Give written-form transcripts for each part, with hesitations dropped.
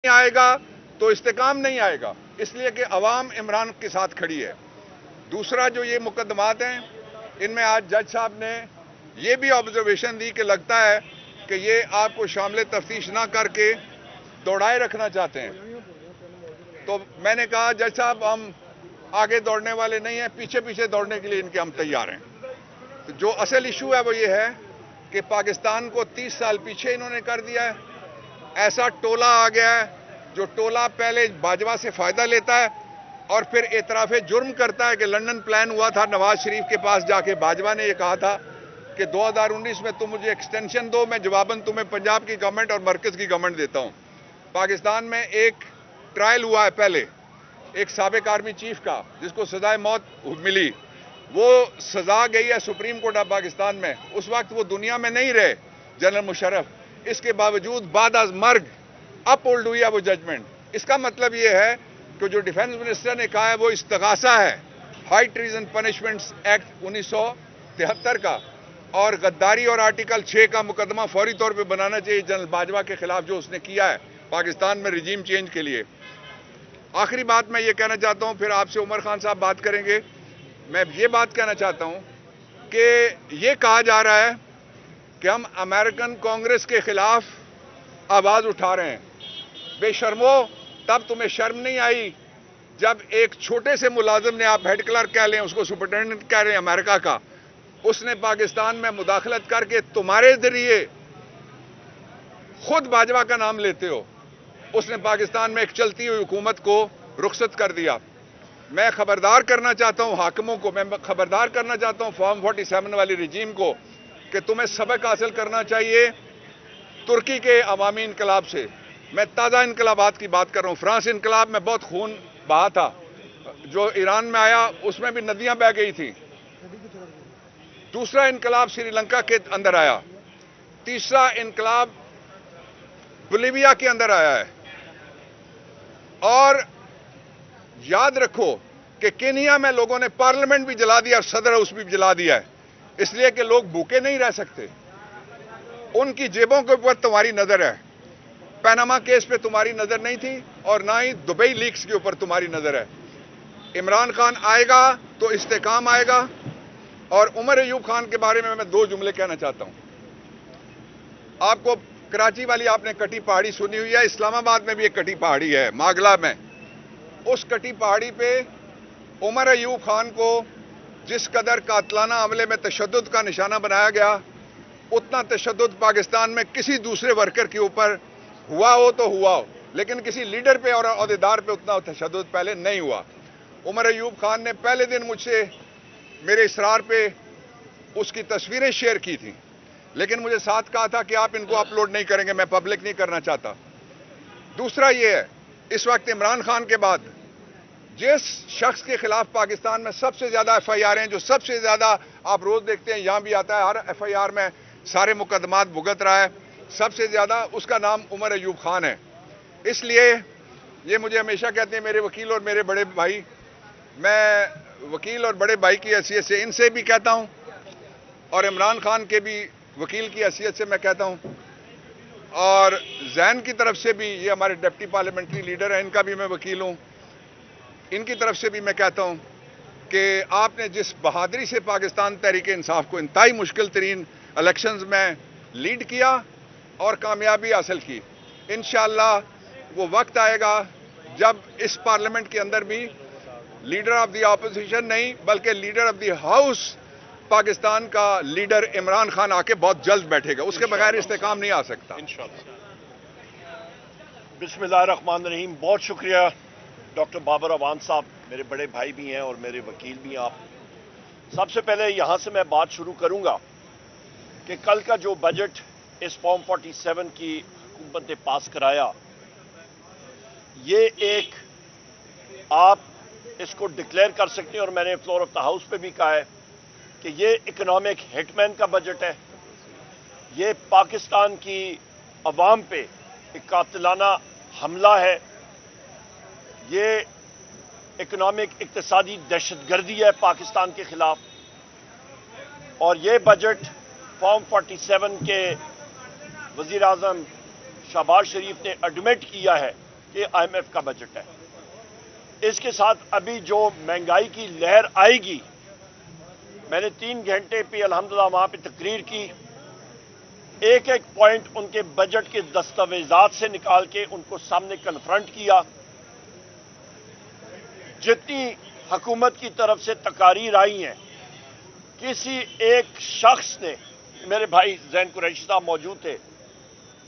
نہیں آئے گا تو استحکام نہیں آئے گا، اس لیے کہ عوام عمران کے ساتھ کھڑی ہے۔ دوسرا جو یہ مقدمات ہیں ان میں آج جج صاحب نے یہ بھی آبزرویشن دی کہ لگتا ہے کہ یہ آپ کو شامل تفتیش نہ کر کے دوڑائے رکھنا چاہتے ہیں۔ تو میں نے کہا جج صاحب ہم آگے دوڑنے والے نہیں ہیں، پیچھے پیچھے دوڑنے کے لیے ان کے ہم تیار ہیں۔ تو جو اصل ایشو ہے وہ یہ ہے کہ پاکستان کو 30 سال پیچھے انہوں نے کر دیا ہے۔ ایسا ٹولہ آ گیا ہے جو ٹولہ پہلے باجوہ سے فائدہ لیتا ہے اور پھر اعتراف جرم کرتا ہے کہ لنڈن پلان ہوا تھا نواز شریف کے پاس جا کے، باجوہ نے یہ کہا تھا کہ 2019 میں تم مجھے ایکسٹینشن دو، میں جواباً تمہیں پنجاب کی گورنمنٹ اور مرکز کی گورنمنٹ دیتا ہوں۔ پاکستان میں ایک ٹرائل ہوا ہے پہلے ایک سابق آرمی چیف کا جس کو سزائے موت ملی، وہ سزا گئی ہے سپریم کورٹ آف پاکستان میں، اس وقت وہ دنیا میں نہیں رہے جنرل مشرف، اس کے باوجود بعد از مرگ اپ ہولڈ ہوئی ہے وہ ججمنٹ۔ اس کا مطلب یہ ہے کہ جو ڈیفنس منسٹر نے کہا ہے وہ استغاثہ ہے ہائی ٹریزن پنشمنٹس ایکٹ 1973 کا، اور غداری اور آرٹیکل 6 کا مقدمہ فوری طور پہ بنانا چاہیے جنرل باجوہ کے خلاف جو اس نے کیا ہے پاکستان میں رجیم چینج کے لیے۔ آخری بات میں یہ کہنا چاہتا ہوں، پھر آپ سے عمر خان صاحب بات کریں گے۔ میں یہ بات کہنا چاہتا ہوں کہ یہ کہا جا رہا ہے کہ ہم امریکن کانگریس کے خلاف آواز اٹھا رہے ہیں۔ بے شرمو، تب تمہیں شرم نہیں آئی جب ایک چھوٹے سے ملازم نے، آپ ہیڈ کلرک کہہ لیں اس کو، سپرنٹینڈنٹ کہہ رہے ہیں امریکہ کا، اس نے پاکستان میں مداخلت کر کے تمہارے ذریعے خود باجوہ کا نام لیتے ہو، اس نے پاکستان میں ایک چلتی ہوئی حکومت کو رخصت کر دیا۔ میں خبردار کرنا چاہتا ہوں حاکموں کو، میں خبردار کرنا چاہتا ہوں فارم 47 والی رجیم کو کہ تمہیں سبق حاصل کرنا چاہیے ترکی کے عوامی انقلاب سے۔ میں تازہ انقلابات کی بات کر رہا ہوں۔ فرانس انقلاب میں بہت خون بہا تھا، جو ایران میں آیا اس میں بھی ندیاں بہہ گئی تھیں۔ دوسرا انقلاب سری لنکا کے اندر آیا، تیسرا انقلاب بولیویا کے اندر آیا ہے، اور یاد رکھو کہ کینیا میں لوگوں نے پارلیمنٹ بھی جلا دیا اور صدر ہاؤس بھی جلا دیا ہے، اس لیے کہ لوگ بھوکے نہیں رہ سکتے۔ ان کی جیبوں کے اوپر تمہاری نظر ہے، پیناما کیس پہ تمہاری نظر نہیں تھی اور نہ ہی دبئی لیکس کے اوپر تمہاری نظر ہے۔ عمران خان آئے گا تو استحکام آئے گا۔ اور عمر ایوب خان کے بارے میں 2 جملے کہنا چاہتا ہوں۔ آپ کو کراچی والی آپ نے کٹی پہاڑی سنی ہوئی ہے، اسلام آباد میں بھی ایک کٹی پہاڑی ہے ماگلا میں۔ اس کٹی پہاڑی پہ عمر ایوب خان کو جس قدر قاتلانہ حملے میں تشدد کا نشانہ بنایا گیا، اتنا تشدد پاکستان میں کسی دوسرے ورکر کے اوپر ہوا ہو تو ہوا ہو، لیکن کسی لیڈر پہ اور عہدیدار پہ اتنا تشدد پہلے نہیں ہوا۔ عمر ایوب خان نے پہلے دن مجھ سے میرے اصرار پہ اس کی تصویریں شیئر کی تھیں، لیکن مجھے ساتھ کہا تھا کہ آپ ان کو اپلوڈ نہیں کریں گے، میں پبلک نہیں کرنا چاہتا۔ دوسرا یہ ہے، اس وقت عمران خان کے بعد جس شخص کے خلاف پاکستان میں سب سے زیادہ ایف آئی آر ہیں، جو سب سے زیادہ آپ روز دیکھتے ہیں یہاں بھی آتا ہے، ہر ایف آئی آر میں سارے مقدمات بھگت رہا ہے، سب سے زیادہ اس کا نام عمر ایوب خان ہے۔ اس لیے یہ مجھے ہمیشہ کہتے ہیں میرے وکیل اور میرے بڑے بھائی، میں وکیل اور بڑے بھائی کی حیثیت سے ان سے بھی کہتا ہوں اور عمران خان کے بھی وکیل کی حیثیت سے میں کہتا ہوں، اور زین کی طرف سے بھی، یہ ہمارے ڈپٹی پارلیمنٹری لیڈر ہیں، ان کا بھی میں وکیل ہوں، ان کی طرف سے بھی میں کہتا ہوں کہ آپ نے جس بہادری سے پاکستان تحریک انصاف کو انتہائی مشکل ترین الیکشنز میں لیڈ کیا اور کامیابی حاصل کی، انشاءاللہ وہ وقت آئے گا جب اس پارلیمنٹ کے اندر بھی لیڈر آف دی اپوزیشن نہیں بلکہ leader of the house Pakistan کا لیڈر عمران خان آ کے بہت جلد بیٹھے گا، اس کے بغیر استحکام نہیں آ سکتا انشاءاللہ۔ بسم اللہ الرحمن الرحیم۔ بہت شکریہ ڈاکٹر بابر اعوان صاحب، میرے بڑے بھائی بھی ہیں اور میرے وکیل بھی ہیں آپ۔ سب سے پہلے یہاں سے میں بات شروع کروں گا کہ کل کا جو بجٹ اس فارم 47 کی حکومت نے پاس کرایا، یہ ایک آپ اس کو ڈکلیئر کر سکتے ہیں، اور میں نے فلور آف دا ہاؤس پہ بھی کہا ہے کہ یہ اکنامک ہٹ مین کا بجٹ ہے، یہ پاکستان کی عوام پہ ایک قاتلانہ حملہ ہے، یہ اکنامک اقتصادی دہشت گردی ہے پاکستان کے خلاف، اور یہ بجٹ فارم 47 کے وزیر اعظم شہباز شریف نے ایڈمٹ کیا ہے کہ IMF کا بجٹ ہے. اس کے ساتھ ابھی جو مہنگائی کی لہر آئے گی، میں نے 3 گھنٹے پہ الحمدللہ وہاں پہ تقریر کی، ایک ایک پوائنٹ ان کے بجٹ کے دستاویزات سے نکال کے ان کو سامنے کنفرنٹ کیا. جتنی حکومت کی طرف سے تقاریر آئی ہیں، کسی ایک شخص نے، میرے بھائی زین قریشی صاحب موجود تھے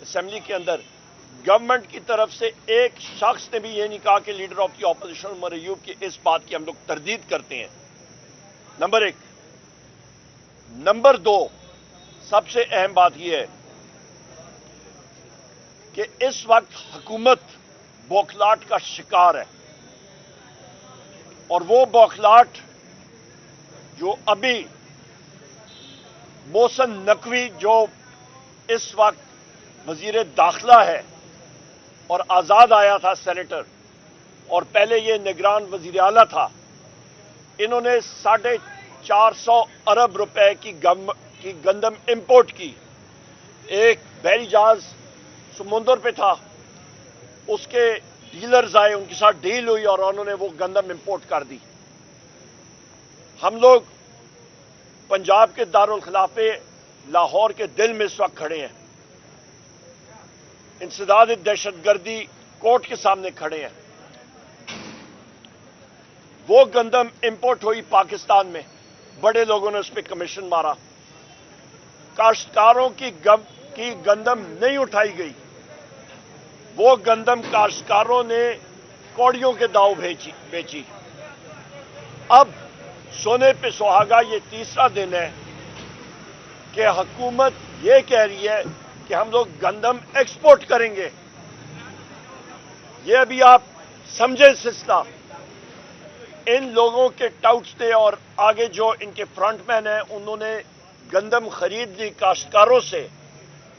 اسمبلی کے اندر، گورنمنٹ کی طرف سے ایک شخص نے بھی یہ نہیں کہا کہ leader of the opposition Omar Ayub کی اس بات کی ہم لوگ تردید کرتے ہیں. نمبر 1. نمبر 2، سب سے اہم بات یہ ہے کہ اس وقت حکومت بوکھلاٹ کا شکار ہے، اور وہ بوکھلاٹ جو ابھی محسن نقوی جو اس وقت وزیر داخلہ ہے اور آزاد آیا تھا سینیٹر، اور پہلے یہ نگران وزیر اعلیٰ تھا، انہوں نے 450 ارب روپے کی گندم امپورٹ کی. ایک بحری جہاز سمندر پہ تھا، اس کے ڈیلرز آئے، ان کے ساتھ ڈیل ہوئی اور انہوں نے وہ گندم امپورٹ کر دی. ہم لوگ پنجاب کے دارالخلافے لاہور کے دل میں اس وقت کھڑے ہیں، انسداد دہشت گردی کورٹ کے سامنے کھڑے ہیں. وہ گندم امپورٹ ہوئی پاکستان میں، بڑے لوگوں نے اس پہ کمیشن مارا، کاشتکاروں کی گندم نہیں اٹھائی گئی. وہ گندم کاشتکاروں نے کوڑیوں کے داؤ بیچی. اب سونے پہ سہاگا یہ تیسرا دن ہے کہ حکومت یہ کہہ رہی ہے کہ ہم لوگ گندم ایکسپورٹ کریں گے. یہ ابھی آپ سمجھیں سلسلہ. ان لوگوں کے ٹاؤٹس نے اور آگے جو ان کے فرنٹ مین ہیں، انہوں نے گندم خرید لی کاشتکاروں سے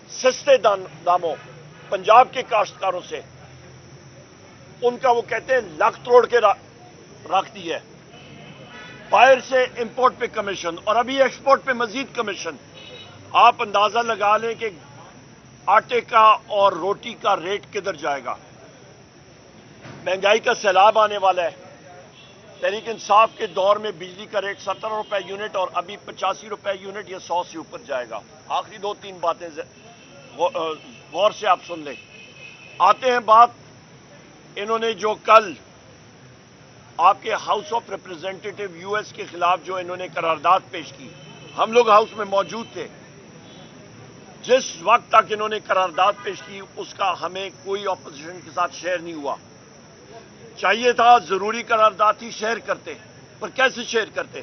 سستے داموں، پنجاب کے کاشتکاروں سے. ان کا وہ کہتے ہیں لک توڑ کے رکھ دی ہے. باہر سے امپورٹ پہ کمیشن اور ابھی ایکسپورٹ پہ مزید کمیشن. آپ اندازہ لگا لیں کہ آٹے کا اور روٹی کا ریٹ کدھر جائے گا. مہنگائی کا سیلاب آنے والا ہے. تحریک انصاف کے دور میں بجلی کا ریٹ 17 روپے یونٹ اور ابھی 85 روپے یونٹ یا 100 سے اوپر جائے گا. آخری 2-3 باتیں غور سے آپ سن لیں. آتے ہیں بات، انہوں نے جو کل آپ کے ہاؤس آف ریپرزینٹیٹو US کے خلاف جو انہوں نے قرارداد پیش کی، ہم لوگ ہاؤس میں موجود تھے. جس وقت تک انہوں نے قرارداد پیش کی اس کا ہمیں کوئی اپوزیشن کے ساتھ شیئر نہیں ہوا. چاہیے تھا، ضروری قرارداد ہی شیئر کرتے، پر کیسے شیئر کرتے؟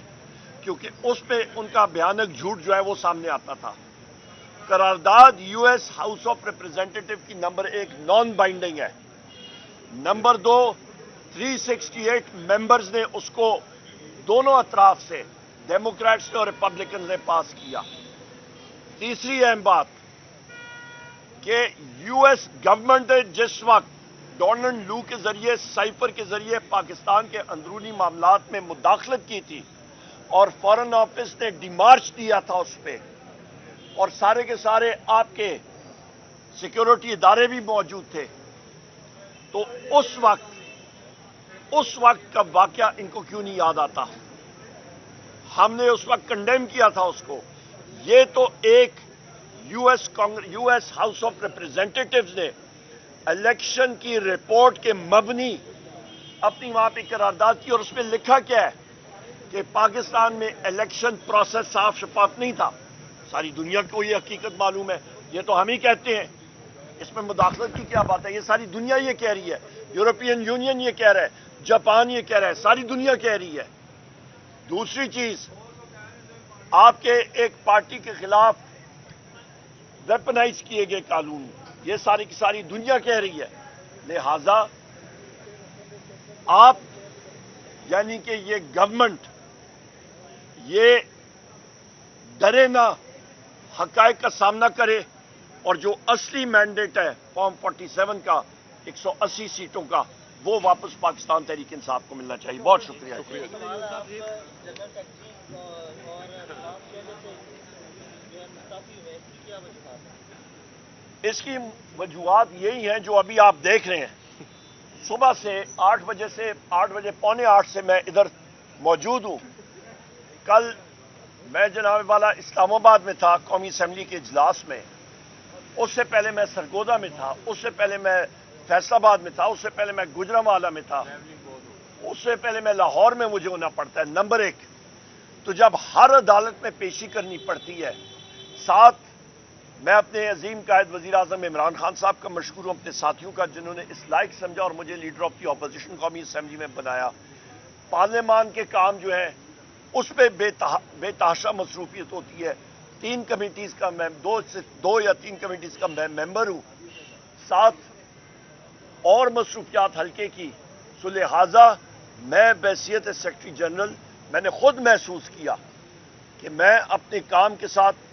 کیونکہ اس پہ ان کا بھیانک جھوٹ جو ہے وہ سامنے آتا تھا. قرارداد US ہاؤس آف ریپرزینٹیٹو کی نمبر 1 نان بائنڈنگ ہے. نمبر 2 368 ممبرز نے اس کو دونوں اطراف سے، ڈیموکریٹس نے اور ریپبلکنز نے پاس کیا. تیسری اہم بات کہ US گورنمنٹ نے جس وقت ڈونلڈ لو کے ذریعے، سائفر کے ذریعے پاکستان کے اندرونی معاملات میں مداخلت کی تھی اور فارن آفس نے ڈیمارچ دیا تھا اس پہ، اور سارے کے سارے آپ کے سیکیورٹی ادارے بھی موجود تھے، تو اس وقت کا واقعہ ان کو کیوں نہیں یاد آتا؟ ہم نے اس وقت کنڈیم کیا تھا اس کو. یہ تو ایک US ہاؤس آف ریپرزینٹیٹوز نے الیکشن کی رپورٹ کے مبنی اپنی وہاں پہ قرارداد کی، اور اس میں لکھا کیا ہے کہ پاکستان میں الیکشن پروسیس صاف شفاف نہیں تھا. ساری دنیا کو یہ حقیقت معلوم ہے. یہ تو ہم ہی کہتے ہیں، اس میں مداخلت کی کیا بات ہے؟ یہ ساری دنیا یہ کہہ رہی ہے، یورپین یونین یہ کہہ رہا ہے، جاپان یہ کہہ رہا ہے، ساری دنیا کہہ رہی ہے. دوسری چیز، آپ کے ایک پارٹی کے خلاف ویپنائز کیے گئے قانون، یہ ساری کی ساری دنیا کہہ رہی ہے. لہذا آپ یعنی کہ یہ گورنمنٹ یہ ڈرے نہ، حقائق کا سامنا کرے، اور جو اصلی مینڈیٹ ہے فارم 47 کا 180 سیٹوں کا، وہ واپس پاکستان تحریک انصاف کو ملنا چاہیے. بہت شکریہ. اس کی وجوہات یہی ہیں جو ابھی آپ دیکھ رہے ہیں. صبح سے 8 بجے پونے 8 سے میں ادھر موجود ہوں. کل میں جناب والا اسلام آباد میں تھا قومی اسمبلی کے اجلاس میں. اس سے پہلے میں سرگودا میں تھا. اس سے پہلے میں فیصل آباد میں تھا. اس سے پہلے میں گجرانوالہ میں تھا. اس سے پہلے میں لاہور میں مجھے ہونا پڑتا ہے. نمبر 1 تو جب ہر عدالت میں پیشی کرنی پڑتی ہے. ساتھ میں اپنے عظیم قائد وزیر اعظم عمران خان صاحب کا مشکور ہوں, اپنے ساتھیوں کا جنہوں نے اس لائق سمجھا اور مجھے لیڈر آف دی اپوزیشن قومی اسمبلی میں بنایا. پارلیمان کے کام جو ہیں اس پہ بے تحاشا مصروفیت ہوتی ہے. 3 کمیٹیز کا میں 2 یا 3 کمیٹیز کا میں ممبر ہوں. ساتھ اور مصروفیات حلقے کی. سو لہٰذا میں بحیثیت سیکرٹری جنرل میں نے خود محسوس کیا کہ میں اپنے کام کے ساتھ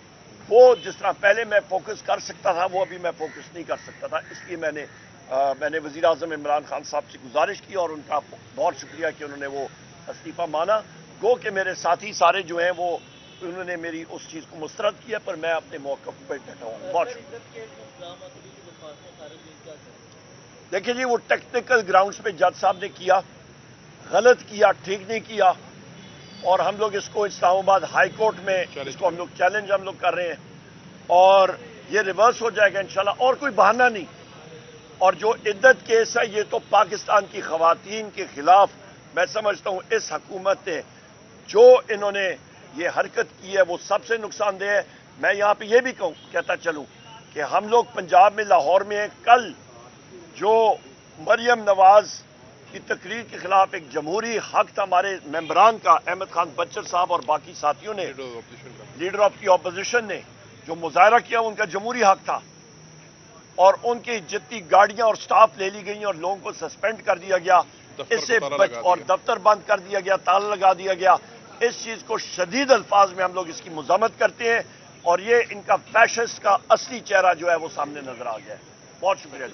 وہ جس طرح پہلے میں فوکس کر سکتا تھا وہ ابھی میں فوکس نہیں کر سکتا تھا. اس لیے میں نے وزیر اعظم عمران خان صاحب سے گزارش کی اور ان کا بہت شکریہ کہ انہوں نے وہ استعفیٰ مانا. گو کہ میرے ساتھی سارے جو ہیں وہ انہوں نے میری اس چیز کو مسترد کیا, پر میں اپنے موقف پہ ڈٹا ہوں. بہت شکریہ. دیکھیں جی, وہ ٹیکنیکل گراؤنڈز پہ جج صاحب نے کیا, غلط کیا, ٹھیک نہیں کیا, اور ہم لوگ اس کو اسلام آباد ہائی کورٹ میں اس کو ہم لوگ چیلنج کر رہے ہیں اور یہ ریورس ہو جائے گا انشاءاللہ. اور کوئی بہانہ نہیں. اور جو عدت کیس ہے یہ تو پاکستان کی خواتین کے خلاف میں سمجھتا ہوں اس حکومت نے جو انہوں نے یہ حرکت کی ہے وہ سب سے نقصان دہ ہے. میں یہاں پہ یہ بھی کہتا چلوں کہ ہم لوگ پنجاب میں لاہور میں ہیں. کل جو مریم نواز کی تقریر کے خلاف ایک جمہوری حق تھا ہمارے ممبران کا, احمد خان بچر صاحب اور باقی ساتھیوں نے, لیڈر آف دی اپوزیشن نے جو مظاہرہ کیا ان کا جمہوری حق تھا, اور ان کی جتنی گاڑیاں اور سٹاف لے لی گئی اور لوگوں کو سسپینڈ کر دیا گیا, اس سے اور دفتر بند کر دیا گیا, تالا لگا دیا گیا. اس چیز کو شدید الفاظ میں ہم لوگ اس کی مذمت کرتے ہیں اور یہ ان کا فیشسٹ کا اصلی چہرہ جو ہے وہ سامنے نظر آ گیا ہے. بہت شکریہ.